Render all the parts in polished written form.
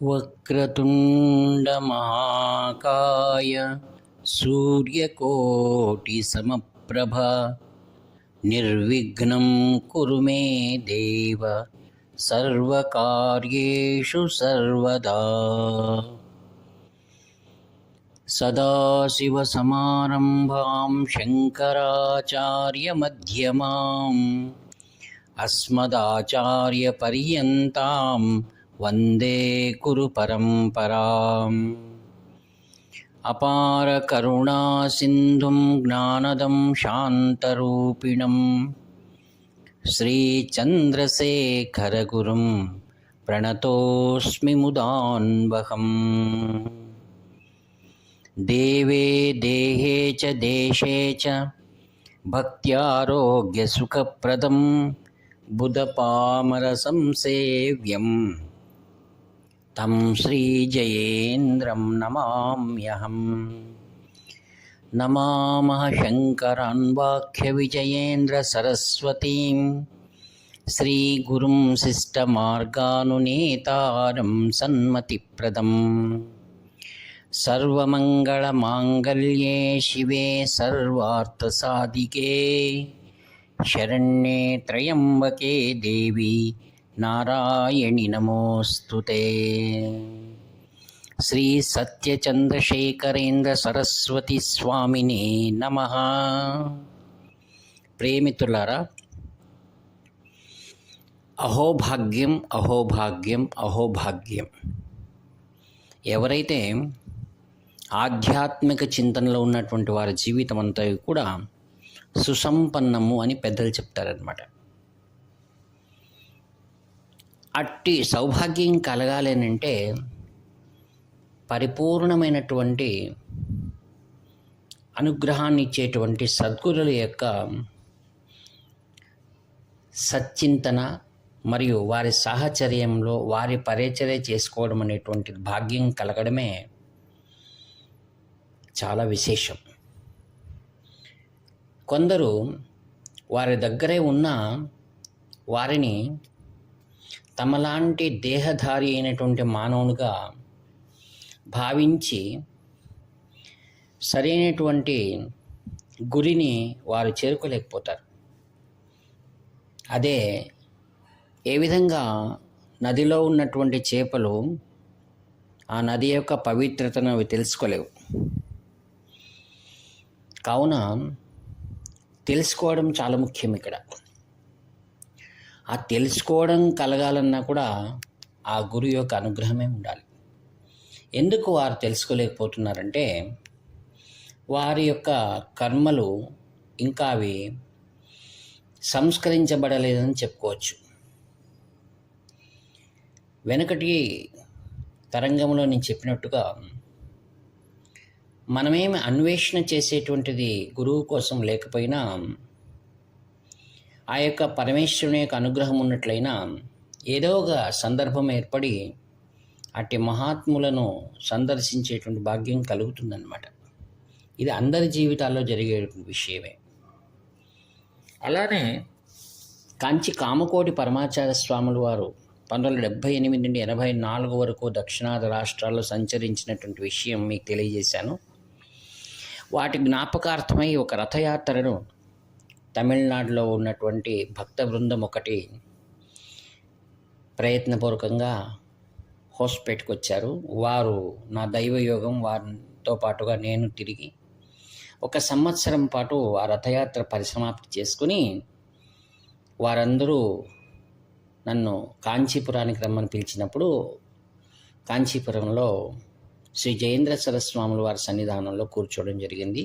वक्रतुण्डमहाकाय सूर्यकोटिसमप्रभा निर्विघ्नं कुरु मे देव सर्वकार्येषु सर्वदा। सदाशिवसमारम्भां शङ्कराचार्यमध्यमाम् अस्मदाचार्यपर्यन्तां वन्दे गुरु परम्पराम्। अपार करुणासिन्धुं ज्ञानदं शान्तरूपिणं श्रीचन्द्रशेखरगुरुं प्रणतोऽस्मि मुदान्वहम्। देवे देहे च देशे च भक्त्यारोग्यसुखप्रदं बुधपामरसंसेव्यं तं श्रीजयेन्द्रं नमाम्यहम्। नमामः शङ्करान् वाक्यविजयेन्द्रसरस्वतीं श्रीगुरुं शिष्टमार्गानुनेतारं सन्मतिप्रदम्। सर्वमङ्गलमाङ्गल्ये शिवे सर्वार्थसाधिके शरण्ये त्र्यम्बके देवी नारायणि नमोऽस्तुते। श्री సత్యచంద్రశేఖరేంద్ర సరస్వతి స్వామినే నమః. ప్రేమితులారా, అహోభాగ్యం అహోభాగ్యం అహోభాగ్యం. ఎవరైతే ఆధ్యాత్మిక చింతనలో ఉన్నటువంటి వారి జీవితం అంతా కూడా సుసంపన్నము అని పెద్దలు చెప్తారనమాట. అట్టి సౌభాగ్యం కలగాలనంటే పరిపూర్ణమైనటువంటి అనుగ్రహాన్ని ఇచ్చేటువంటి సద్గురుల యొక్క సచ్చింతన మరియు వారి సాహచర్యంలో వారి పరిచర్య చేసుకోవడం అనేటువంటి భాగ్యం కలగడమే చాలా విశేషం. కొందరు వారి దగ్గరే ఉన్న వారిని తమలాంటి దేహధారి అయినటువంటి మానవునిగా భావించి సరైనటువంటి గురిని వారు చేరుకోలేకపోతారు. అదే ఏ విధంగా నదిలో ఉన్నటువంటి చేపలు ఆ నది యొక్క పవిత్రతను అవి తెలుసుకోలేవు. కావున తెలుసుకోవడం చాలా ముఖ్యం. ఇక్కడ ఆ తెలుసుకోవడం కలగాలన్నా కూడా ఆ గురువు యొక్క అనుగ్రహమే ఉండాలి. ఎందుకు వారు తెలుసుకోలేకపోతున్నారంటే వారి యొక్క కర్మలు ఇంకా అవి సంస్కరించబడలేదని చెప్పుకోవచ్చు. వెనకటి తరంగంలో నేను చెప్పినట్టుగా మనమేమి అన్వేషణ చేసేటువంటిది గురువు కోసం లేకపోయినా ఆ యొక్క పరమేశ్వరుని యొక్క అనుగ్రహం ఉన్నట్లయినా ఏదో ఒక సందర్భం ఏర్పడి అట్టి మహాత్ములను సందర్శించేటువంటి భాగ్యం కలుగుతుందన్నమాట. ఇది అందరి జీవితాల్లో జరిగే విషయమే. అలానే కాంచి కామకోటి పరమాచార్య స్వాములు వారు 1978 నుండి 84 వరకు దక్షిణాది రాష్ట్రాల్లో సంచరించినటువంటి విషయం మీకు తెలియజేశాను. వాటి జ్ఞాపకార్థమై ఒక రథయాత్రను తమిళనాడులో ఉన్నటువంటి భక్త బృందం ఒకటి ప్రయత్నపూర్వకంగా హోస్పేట్కి వచ్చారు. వారు నా దైవయోగం, వారితో పాటుగా నేను తిరిగి 1 సంవత్సరం పాటు ఆ రథయాత్ర పరిసమాప్తి చేసుకుని వారందరూ నన్ను కాంచీపురానికి రమ్మని పిలిచినప్పుడు కాంచీపురంలో శ్రీ జయేంద్ర సరస్వాముల వారి సన్నిధానంలో కూర్చోవడం జరిగింది.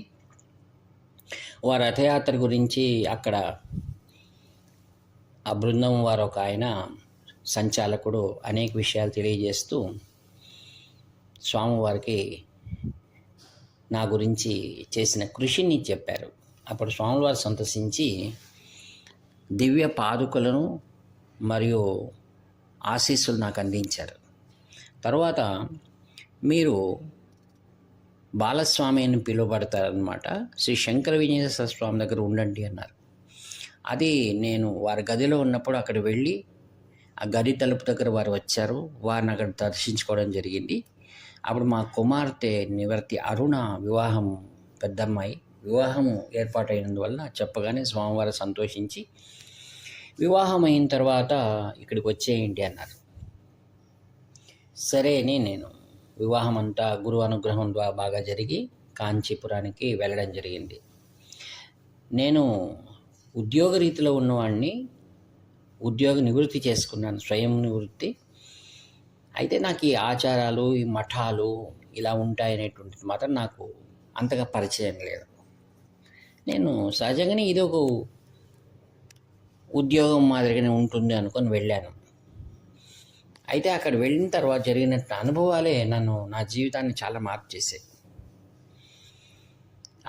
వారి రథయాత్ర గురించి అక్కడ ఆ బృందం వారు ఒక ఆయన సంచాలకుడు అనేక విషయాలు తెలియజేస్తూ స్వామివారికి నా గురించి చేసిన కృషిని చెప్పారు. అప్పుడు స్వామివారు సంతోషించి దివ్య పాదుకలను మరియు ఆశీస్సులు నాకు అందించారు. తర్వాత మీరు బాలస్వామి అని పిలువబడతారనమాట, శ్రీ శంకర విజయేశ్వర స్వామి దగ్గర ఉండండి అన్నారు. అది నేను వారి గదిలో ఉన్నప్పుడు అక్కడ వెళ్ళి ఆ గది తలుపు దగ్గర వారు వచ్చారు. వారిని అక్కడ దర్శించుకోవడం జరిగింది. అప్పుడు మా కుమార్తె నివర్తి అరుణ వివాహం, పెద్దమ్మాయి వివాహం ఏర్పాటైనందువల్ల చెప్పగానే స్వామివారు సంతోషించి, వివాహం అయిన తర్వాత ఇక్కడికి వచ్చేయండి అన్నారు. సరే అని నేను వివాహం అంతా గురు అనుగ్రహం ద్వారా బాగా జరిగి కాంచీపురానికి వెళ్ళడం జరిగింది. నేను ఉద్యోగ రీతిలో ఉన్నవాడిని, ఉద్యోగ నివృత్తి చేసుకున్నాను, స్వయం నివృత్తి. అయితే నాకు ఈ ఆచారాలు, ఈ మఠాలు ఇలా ఉంటాయనేటువంటిది మాత్రం నాకు అంతగా పరిచయం లేదు. నేను సహజంగానే ఇది ఒక ఉద్యోగం మాదిరిగానే ఉంటుంది అనుకొని వెళ్ళాను. అయితే అక్కడ వెళ్ళిన తర్వాత జరిగిన అనుభవాలే నా జీవితాన్ని చాలా మార్పు చేశాయి.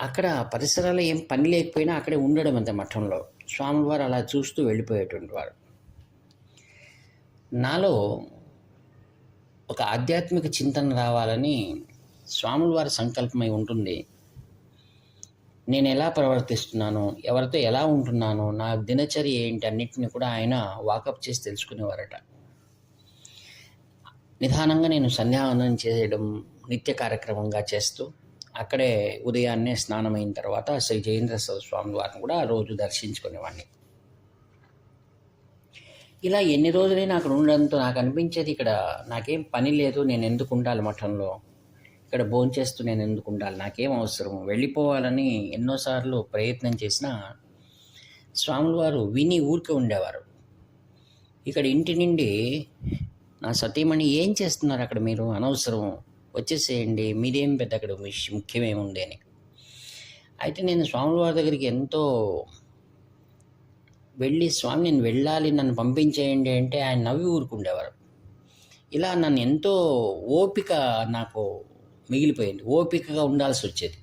అక్కడ పరిసరాలు ఏం పని లేకపోయినా అక్కడే ఉండడం అంతే మఠంలో. స్వామివారు అలా చూస్తూ వెళ్ళిపోయేటువంటి వారు. నాలో ఒక ఆధ్యాత్మిక చింతన రావాలని స్వాముల వారి సంకల్పమై ఉంటుంది. నేను ఎలా ప్రవర్తిస్తున్నాను, ఎవరితో ఎలా ఉంటున్నాను, నా దినచర్య ఏంటి అన్నింటినీ కూడా ఆయన వాకప్ చేసి తెలుసుకునేవారట. నిదానంగా నేను సంధ్యావందనం చేయడం నిత్య కార్యక్రమంగా చేస్తూ అక్కడే ఉదయాన్నే స్నానమైన తర్వాత శ్రీ జయేంద్ర స్వామి వారిని కూడా రోజు దర్శించుకునేవాడిని. ఇలా ఎన్ని రోజులైనా అక్కడ ఉండడంతో నాకు అనిపించేది, ఇక్కడ నాకేం పని లేదు, నేను ఎందుకు ఉండాలి మఠంలో, ఇక్కడ భోంచేస్తూ నేను ఎందుకు ఉండాలి, నాకేం అవసరం, వెళ్ళిపోవాలని ఎన్నోసార్లు ప్రయత్నం చేసినా స్వాముల వారు విని ఊరికే ఉండేవారు. ఇక్కడ ఇంటి నుండి నా సతీమణి, ఏం చేస్తున్నారు అక్కడ మీరు, అనవసరం, వచ్చేసేయండి, మీరేం పెద్ద అక్కడ ముఖ్యమేముంది అని. అయితే నేను స్వాముల వారి దగ్గరికి ఎంతో వెళ్ళి, స్వామి నేను వెళ్ళాలి, నన్ను పంపించేయండి అంటే ఆయన నవ్వి ఊరుకుండేవారు. ఇలా నన్ను ఎంతో ఓపిక నాకు మిగిలిపోయింది, ఓపికగా ఉండాల్సి వచ్చేది.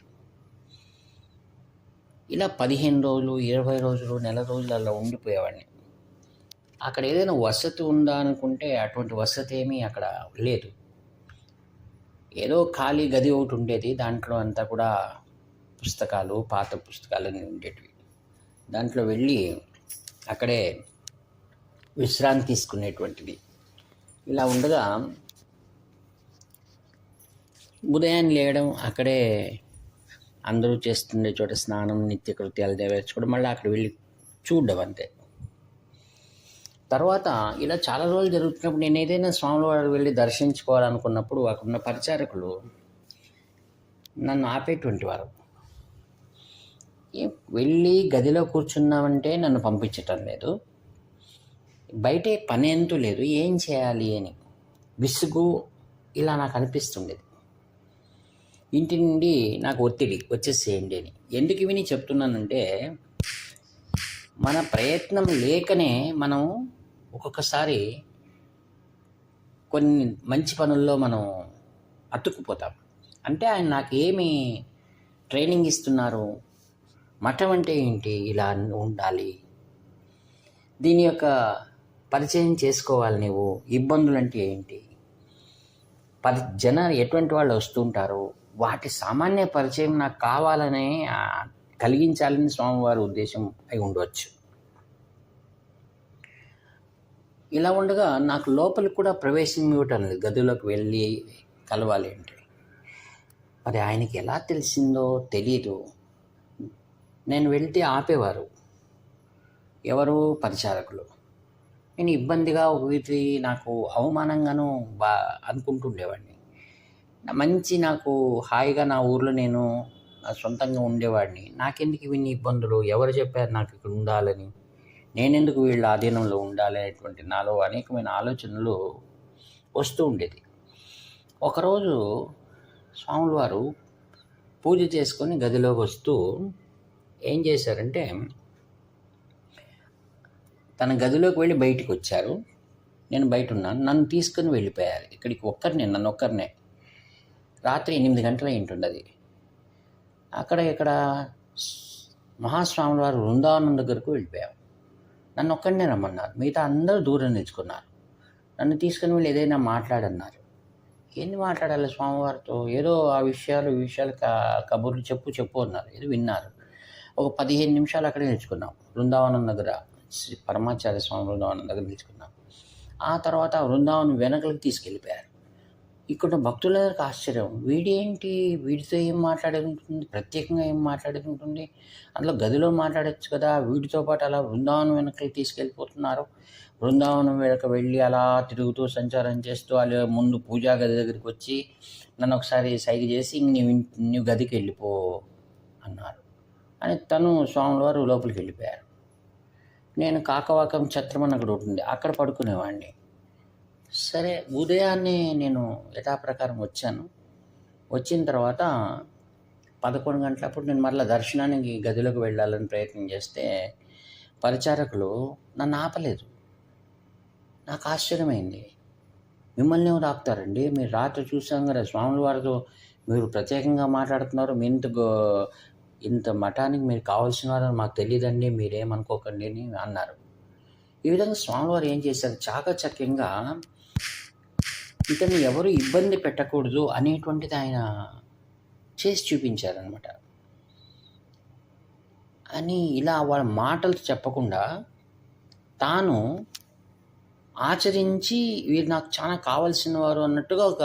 ఇలా 15 రోజులు, 20 రోజులు, నెల రోజులు అలా ఉండిపోయేవాడిని. అక్కడ ఏదైనా వసతి ఉందా అనుకుంటే అటువంటి వసతి ఏమీ అక్కడ లేదు. ఏదో ఖాళీ గది ఒకటి ఉండేది, దాంట్లో అంతా కూడా పుస్తకాలు, పాత పుస్తకాలన్నీ ఉండేటివి. దాంట్లో వెళ్ళి అక్కడే విశ్రాంతి తీసుకునేటువంటిది. ఇలా ఉండగా ఉదయాన్నే లేయడం, అక్కడే అందరూ చేస్తుండే చోట స్నానం, నిత్యకృత్యాలు నెరవేర్చుకోవడం, మళ్ళీ అక్కడ వెళ్ళి చూడడం అంతే. తర్వాత ఇలా చాలా రోజులు జరుగుతున్నప్పుడు నేను ఏదైనా స్వాముల వారు వెళ్ళి దర్శించుకోవాలనుకున్నప్పుడు అక్కడున్న పరిచారకులు నన్ను ఆపేటువంటి వారు. వెళ్ళి గదిలో కూర్చున్నామంటే నన్ను పంపించటం లేదు, బయటే పని ఎంతూ లేదు, ఏం చేయాలి అని విసుగు ఇలా నాకు అనిపిస్తుండేది. ఇంటి నుండి నాకు ఒత్తిడి, వచ్చేసేయండి అని. ఎందుకు విని చెప్తున్నానంటే, మన ప్రయత్నం లేకనే మనం ఒక్కొక్కసారి కొన్ని మంచి పనుల్లో మనం అతుక్కుపోతాం. అంటే ఆయన నాకు ఏమి ట్రైనింగ్ ఇస్తున్నారు, మఠం అంటే ఏంటి, ఇలా ఉండాలి, దీని యొక్క పరిచయం చేసుకోవాలి, నువ్వు ఇబ్బందులు అంటే ఏంటి, జనాలు ఎటువంటి వాళ్ళు వస్తుంటారు, వాటి సామాన్య పరిచయం నాకు కావాలనే కలిగించాలని స్వామివారి ఉద్దేశం అయి ఉండవచ్చు. ఇలా ఉండగా నాకు లోపలికి కూడా ప్రవేశం ఇవ్వటం లేదు, గదిలోకి వెళ్ళి కలవాలి అంటే. మరి ఆయనకి ఎలా తెలిసిందో తెలియదు. నేను వెళ్తే ఆపేవారు, ఎవరు, పరిచారకులు. నేను ఇబ్బందిగా, వీటి నాకు అవమానంగాను అనుకుంటుండేవాడిని. మంచి నాకు హాయిగా నా ఊర్లో నేను సొంతంగా ఉండేవాడిని, నాకెందుకు ఇవన్నీ ఇబ్బందులు, ఎవరు చెప్పారు నాకు ఇక్కడ ఉండాలని, నేనెందుకు వీళ్ళ ఆధీనంలో ఉండాలి అనేటువంటి నాలో అనేకమైన ఆలోచనలు వస్తూ ఉండేది. ఒకరోజు స్వాముల వారు పూజ చేసుకొని గదిలోకి వస్తూ ఏం చేశారంటే, తన గదిలోకి వెళ్ళి బయటికి వచ్చారు. నేను బయట ఉన్నాను, నన్ను తీసుకొని వెళ్ళిపోయారు. ఇక్కడికి నన్ను ఒక్కరినే. రాత్రి 8 గంటలు అయింటుంది. అది ఇక్కడ మహాస్వాముల వారు బృందావనం దగ్గరకు వెళ్ళిపోయాం. నన్ను ఒక్కడినే రమ్మన్నారు, మిగతా అందరూ దూరం తెచ్చుకున్నారు. నన్ను తీసుకుని వెళ్ళి ఏదైనా మాట్లాడన్నారు. ఏంది మాట్లాడాలి స్వామివారితో, ఏదో ఆ విషయాలు కబుర్లు చెప్పు అన్నారు. ఏదో విన్నారు. ఒక 15 నిమిషాలు అక్కడే నిలుచుకున్నాం. బృందావనం దగ్గర, శ్రీ పరమాచార్య స్వామి బృందావనం దగ్గర నిలుచుకున్నాం. ఆ తర్వాత వృందావనం వెనకలకు తీసుకెళ్ళిపోయారు. ఇక్కడ భక్తులందరికీ ఆశ్చర్యం. వీడేంటి, వీడితో ఏం మాట్లాడేది ఉంటుంది, ప్రత్యేకంగా ఏం మాట్లాడేది ఉంటుంది, అందులో గదిలో మాట్లాడొచ్చు కదా, వీడితో పాటు అలా బృందావనం వెనక్కి తీసుకెళ్ళిపోతున్నారు. బృందావనం వెనక వెళ్ళి అలా తిరుగుతూ సంచారం చేస్తూ అలా ముందు పూజా గది దగ్గరికి వచ్చి నన్ను ఒకసారి సైగ చేసి నీవు గదికి వెళ్ళిపో అన్నారు. అని తను స్వాముల వారు లోపలికి వెళ్ళిపోయారు. నేను కాకవాకం ఛత్రం అని అక్కడ ఉంటుంది, అక్కడ పడుకునేవాడిని. సరే, ఉదయాన్నే నేను యథాప్రకారం వచ్చాను. వచ్చిన తర్వాత 11 గంటలప్పుడు నేను మరలా దర్శనానికి గదిలోకి వెళ్ళాలని ప్రయత్నం చేస్తే పరిచారకులు నన్ను ఆపలేదు. నాకు ఆశ్చర్యమైంది. మిమ్మల్ని ఎవరు ఆపుతారండి, మీరు రాత్రి చూసాం కదా స్వాముల వారితో మీరు ప్రత్యేకంగా మాట్లాడుతున్నారు, మీ ఇంత మఠానికి మీరు కావాల్సిన వారని మాకు తెలియదండి, మీరేమనుకోకండి అని అన్నారు. ఈ విధంగా స్వామివారు ఏం చేశారు, చాకచక్యంగా ఇతన్ని ఎవరు ఇబ్బంది పెట్టకూడదు అనేటువంటిది ఆయన చేసి చూపించారనమాట. అని ఇలా వాళ్ళ మాటలు చెప్పకుండా తాను ఆచరించి వీరు నాకు చాలా కావాల్సిన వారు అన్నట్టుగా ఒక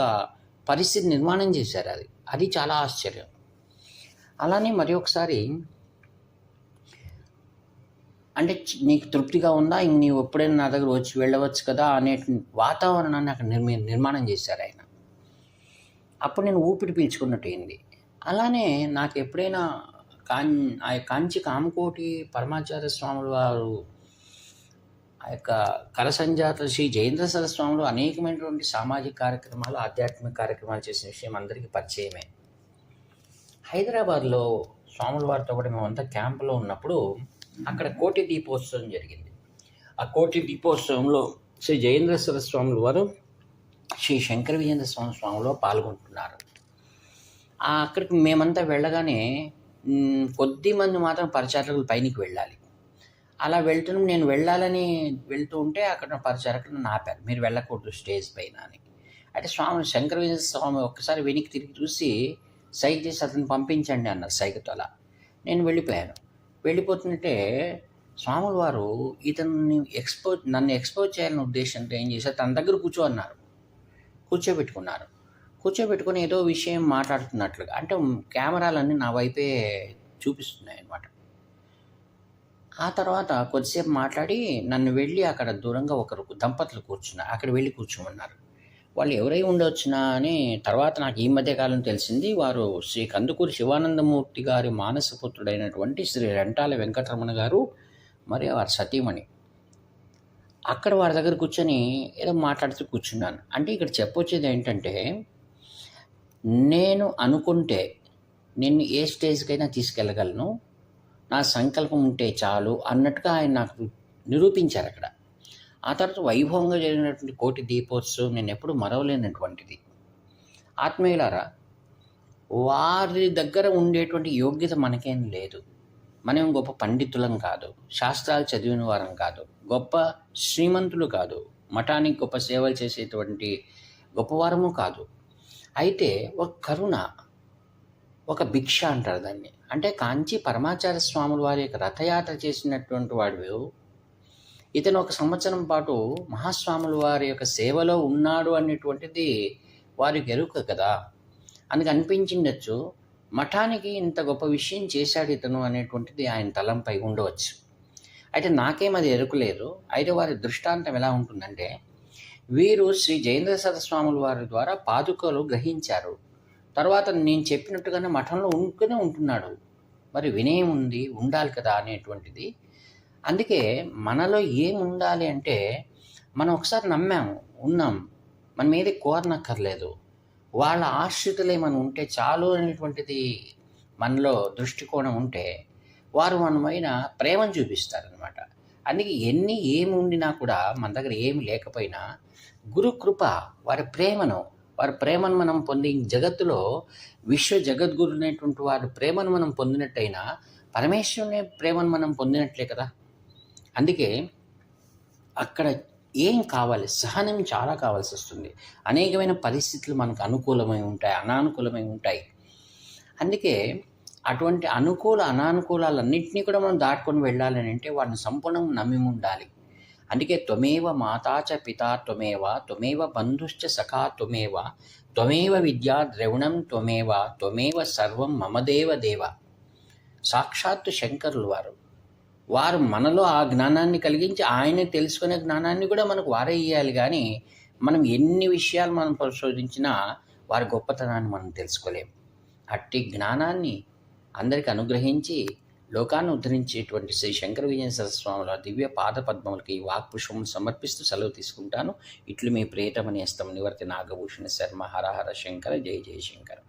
పరిస్థితి నిర్మాణం చేశారు. అది చాలా ఆశ్చర్యం. అలానే మరి ఒకసారి, అంటే నీకు తృప్తిగా ఉందా, ఇంక నీవు ఎప్పుడైనా నా దగ్గర వచ్చి వెళ్ళవచ్చు కదా అనే వాతావరణాన్ని అక్కడ నిర్మాణం చేశారు ఆయన. అప్పుడు నేను ఊపిరి పీల్చుకున్నట్టు అయింది. అలానే నాకు ఎప్పుడైనా ఆ కాంచి కామకోటి పరమాచార్య స్వాముల వారు ఆ యొక్క కరసంజాత శ్రీ జయేంద్ర సరస్వాములు అనేకమైనటువంటి సామాజిక కార్యక్రమాలు, ఆధ్యాత్మిక కార్యక్రమాలు చేసిన విషయం అందరికీ పరిచయమే. హైదరాబాద్లో స్వాముల వారితో కూడా మేమంతా క్యాంపులో ఉన్నప్పుడు అక్కడ కోటి దీపోత్సవం జరిగింది. ఆ కోటి దీపోత్సవంలో శ్రీ జయేంద్ర సరస్వాముల వారు శ్రీ శంకర విజయేంద్ర స్వామి స్వామిలో పాల్గొంటున్నారు. అక్కడికి మేమంతా వెళ్ళగానే కొద్ది మంది మాత్రం పరిచారకులు పైనకి వెళ్ళాలి. అలా నేను వెళ్ళాలని వెళ్తూ ఉంటే అక్కడ పరిచారకులు నన్ను ఆపారు, మీరు వెళ్ళకూడదు స్టేజ్ పైన అని. అంటే శంకర విజయేంద్ర స్వామి ఒక్కసారి వెనక్కి తిరిగి చూసి సైగ చేసి అతను పంపించండి అన్నారు సైగతో. అలా నేను వెళ్ళిపోయాను. వెళ్ళిపోతుంటే స్వాముల వారు నన్ను ఎక్స్పోజ్ చేయాలనే ఉద్దేశంతో ఏం చేశారు, తన దగ్గర కూర్చోన్నారు. కూర్చోబెట్టుకొని ఏదో విషయం మాట్లాడుతున్నట్లుగా, అంటే కెమెరాలన్నీ నా వైపే చూపిస్తున్నాయి అన్నమాట. ఆ తర్వాత కొద్దిసేపు మాట్లాడి నన్ను వెళ్ళి అక్కడ దూరంగా ఒకరు దంపతులు కూర్చున్నారు, అక్కడ వెళ్ళి కూర్చోమన్నారు. వాళ్ళు ఎవరై ఉండవచ్చునా అని తర్వాత నాకు ఈ మధ్యకాలం తెలిసింది, వారు శ్రీ కందుకూరి శివానందమూర్తి గారి మానసపుత్రుడైనటువంటి శ్రీ రెంటాల వెంకటరమణ గారు మరియు వారి సతీమణి. అక్కడ వారి దగ్గర కూర్చొని ఏదో మాట్లాడుతూ కూర్చున్నాను. అంటే ఇక్కడ చెప్పొచ్చేది ఏంటంటే, నేను అనుకుంటే నిన్ను ఏ స్టేజ్కైనా తీసుకెళ్ళగలను, నా సంకల్పం ఉంటే చాలు అన్నట్టుగా ఆయన నాకు నిరూపించారు అక్కడ. ఆ తర్వాత వైభవంగా జరిగినటువంటి కోటి దీపోత్సవం నేను ఎప్పుడు మరవలేనటువంటిది. ఆత్మీయులారా, వారి దగ్గర ఉండేటువంటి యోగ్యత మనకేం లేదు. మనం గొప్ప పండితులం కాదు, శాస్త్రాలు చదివిన వారం కాదు, గొప్ప శ్రీమంతులు కాదు, మఠానికి గొప్ప సేవలు చేసేటువంటి గొప్పవారము కాదు. అయితే ఒక కరుణ, ఒక భిక్ష అంటారు దాన్ని. అంటే కాంచి పరమాచార్య స్వాముల వారి యొక్క రథయాత్ర చేసినటువంటి వాడు ఇతను 1 సంవత్సరం పాటు మహాస్వాముల వారి యొక్క సేవలో ఉన్నాడు అనేటువంటిది వారికి ఎరుక కదా. అందుకు అనిపించిండొచ్చు, మఠానికి ఇంత గొప్ప విషయం చేశాడు ఇతను అనేటువంటిది ఆయన తలంపై ఉండవచ్చు. అయితే నాకేం అది ఎరుకలేదు. అయితే వారి దృష్టాంతం ఎలా ఉంటుందంటే, వీరు శ్రీ జయేంద్ర సరస్వాముల వారి ద్వారా పాదుకలు గ్రహించారు. తర్వాత నేను చెప్పినట్టుగానే మఠంలో ఉంటున్నాడు. మరి వినయం ఉండాలి కదా అనేటువంటిది. అందుకే మనలో ఏముండాలి అంటే, మనం ఒకసారి ఉన్నాం, మనం ఏది కోరనక్కర్లేదు, వాళ్ళ ఆశ్రితులే మనం ఉంటే చాలు అనేటువంటిది మనలో దృష్టికోణం ఉంటే వారు మనమైన ప్రేమను చూపిస్తారనమాట. అందుకే ఏమి ఉండినా కూడా మన దగ్గర ఏమి లేకపోయినా గురు కృప, వారి ప్రేమను మనం పొంది జగత్తులో జగద్గురు అనేటువంటి వారి ప్రేమను మనం పొందినట్టయినా పరమేశ్వరుని ప్రేమను మనం పొందినట్లే కదా. అందుకే అక్కడ ఏం కావాలి, సహనం చాలా కావాల్సి వస్తుంది. అనేకమైన పరిస్థితులు మనకు అనుకూలమై ఉంటాయి, అనానుకూలమై ఉంటాయి. అందుకే అటువంటి అనానుకూలాలన్నింటినీ కూడా మనం దాటుకొని వెళ్ళాలని అంటే వాడిని సంపూర్ణంగా నమ్మి ఉండాలి. అందుకే త్వమేవ మాతా చ పితా త్వమేవ త్వమేవ బంధుశ్చ సఖా త్వమేవ త్వమేవ విద్యా ద్రవిణం త్వమేవ త్వమేవ సర్వం మమదేవ దేవ. సాక్షాత్తు శంకరులు వారు మనలో ఆ జ్ఞానాన్ని కలిగించి ఆయనే తెలుసుకునే జ్ఞానాన్ని కూడా మనకు వారే ఇవ్వాలి. కానీ మనం ఎన్ని విషయాలు మనం పరిశోధించినా వారి గొప్పతనాన్ని మనం తెలుసుకోలేము. అట్టి జ్ఞానాన్ని అందరికీ అనుగ్రహించి లోకాన్ని ఉద్ధరించేటువంటి శ్రీ శంకర విజయ సరస్వాముల దివ్య పాద పద్మములకి ఈ వాక్పుష్పం సమర్పిస్తూ సెలవు తీసుకుంటాను. ఇట్లు మీ ప్రియతమని హస్తం నివర్తి నాగభూషణ శర్మ. హర హర శంకర, జయ జయ శంకర.